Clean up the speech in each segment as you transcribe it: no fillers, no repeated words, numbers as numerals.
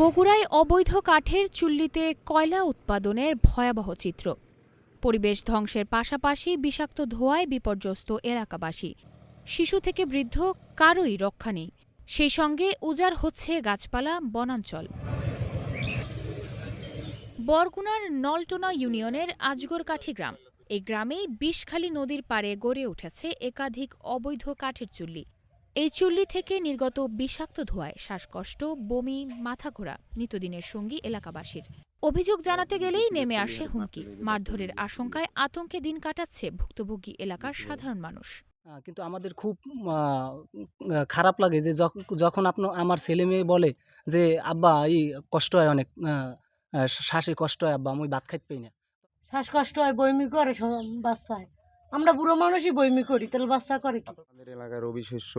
বগুড়ায় অবৈধ কাঠের চুল্লিতে কয়লা উৎপাদনের ভয়াবহ চিত্র। পরিবেশ ধ্বংসের পাশাপাশি বিষাক্ত ধোঁয়ায় বিপর্যস্ত এলাকাবাসী। শিশু থেকে বৃদ্ধ কারোই রক্ষা নেই। সেই সঙ্গে উজাড় হচ্ছে গাছপালা, বনাঞ্চল। বরগুনার নলটোনা ইউনিয়নের আজগরকাঠি গ্রাম। এই গ্রামেই বিষখালী নদীর পাড়ে গড়ে উঠেছে একাধিক অবৈধ কাঠের চুল্লি। এই চুল্লি থেকে নির্গত বিষাক্ত ধোঁয়ায় শ্বাসকষ্ট, বমি, মাথা ঘোরা নিত্যদিনের সঙ্গী এলাকাবাসীর। অভিযোগ জানাতে গেলেই নেমে আসে হুমকি, মারধরের আশঙ্কায় আতঙ্কে দিন কাটাচ্ছে ভুক্তভোগী এলাকার সাধারণ মানুষ। কিন্তু আমাদের খুব খারাপ লাগে যে যখন আমার ছেলে মেয়ে বলে যে আব্বা এই কষ্ট হয় অনেক, শ্বাসে কষ্ট হয় আব্বা, আমি ভাত খাইতে পাই না। শ্বাসকষ্ট হয়, বমি করে বাচ্চায়। আমরা বুড়ো মানুষই বমি করি, তাহলে বাচ্চা করে কি? আমাদের এলাকার রবি শস্য,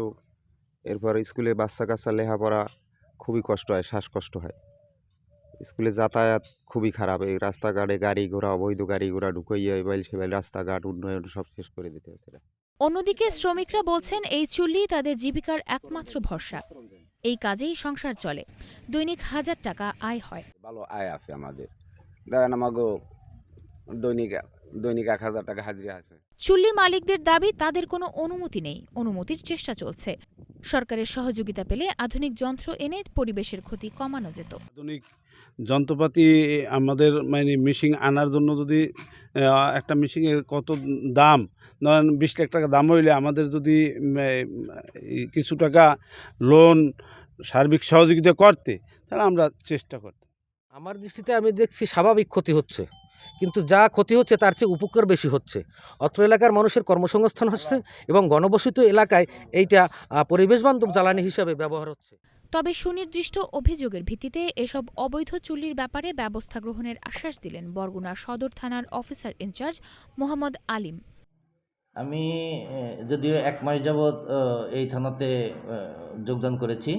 এরপর স্কুলে বাচ্চা কাচ্চা লেখাপড়া খুবই কষ্ট হয়, শ্বাসকষ্ট হয়। স্কুলে যাতায়াত খুবই খারাপ। এই রাস্তাঘাটে গাড়ি ঘোড়া, অবৈধ গাড়ি ঘোড়া ঢুকাইয়া এবাইল সেবাইল রাস্তাঘাট উন্নয়ন সব শেষ করে দিতে হচ্ছে। অন্যদিকে শ্রমিকরা বলছেন এই চুল্লি তাদের জীবিকার একমাত্র ভরসা। এই কাজেই সংসার চলে, দৈনিক 1000 টাকা আয় হয়। ভালো আয় আছে আমাদের, দেখেন আমাকে দৈনিক 1000 টাকা হাজিরা আছে। চুল্লি মালিকদের দাবি তাদের কোনো অনুমতি নেই, অনুমতির চেষ্টা চলছে। সরকারের সহযোগিতা পেলে আধুনিক যন্ত্র এনে পরিবেশের ক্ষতি কমানো যেত। আধুনিক যন্ত্রপাতি আমাদের মেশিন আনার জন্য যদি একটা মেশিনের কত দাম, ধরেন 20 লাখ টাকা দাম হইলে আমাদের যদি কিছু টাকা লোন সার্বিক সহযোগিতা করতে, তাহলে আমরা চেষ্টা করতাম। আমার দৃষ্টিতে আমি দেখছি স্বাভাবিক ক্ষতি হচ্ছে, কিন্তু যা ক্ষতি হচ্ছে তার চেয়ে উপকার বেশি হচ্ছে। অত্র এলাকার মানুষের কর্মসংস্থান হচ্ছে এবং ঘনবসতিত এলাকায় এইটা পরিবেশবান্ধব জ্বালানি হিসেবে ব্যবহার হচ্ছে। তবে সুনির্দিষ্ট অভিযোগের ভিত্তিতে এসব অবৈধ চুল্লির ব্যাপারে ব্যবস্থা গ্রহণের আশ্বাস দিলেন বরগুনা সদর থানার অফিসার ইনচার্জ মোহাম্মদ আলিম। আমি যদিও 1 মাস যাবৎ এই থানাতে যোগদান করেছি,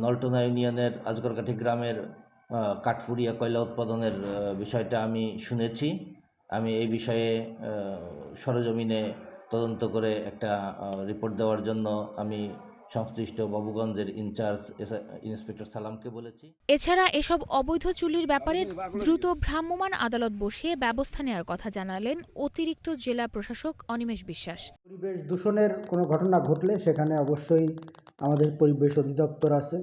নলটোনা ইউনিয়নের আজগরকাঠি গ্রামের কাঠপুড়িয়া কয়লা উৎপাদনের বিষয়টা আমি শুনেছি। আমি এই বিষয়ে সরেজমিনে তদন্ত করে একটা রিপোর্ট দেওয়ার জন্য আমি সংশ্লিষ্ট বাবুগঞ্জের ইনচার্জ ইন্সপেক্টর সালামকে বলেছি। এছাড়া এসব অবৈধ চুল্লির ব্যাপারে দ্রুত ভ্রাম্যমাণ আদালত বসিয়ে ব্যবস্থা নেওয়ার কথা জানালেন অতিরিক্ত জেলা প্রশাসক অনিমেষ বিশ্বাস। পরিবেশ দূষণের কোনো ঘটনা ঘটলে সেখানে অবশ্যই আমাদের পরিবেশ অধিদপ্তর আছে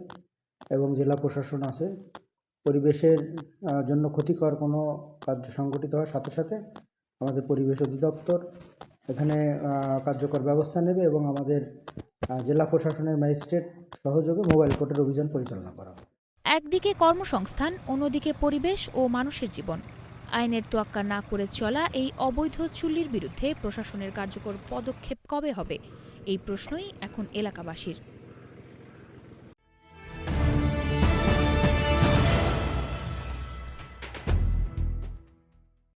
এবং জেলা প্রশাসন আছে। পরিবেশের জন্য ক্ষতিকর কোনো কার্য সংঘটিত হওয়ার সাথে সাথে আমাদের পরিবেশ অধিদপ্তর এখানে কার্যকর ব্যবস্থা নেবে এবং আমাদের জেলা প্রশাসনের ম্যাজিস্ট্রেট সহযোগে মোবাইল কোর্টের অভিযান পরিচালনা করা হবে। একদিকে কর্মসংস্থান, অন্যদিকে পরিবেশ ও মানুষের জীবন। আইনের তোয়াক্কা না করে চলা এই অবৈধ চুল্লির বিরুদ্ধে প্রশাসনের কার্যকর পদক্ষেপ কবে হবে, এই প্রশ্নই এখন এলাকাবাসীর।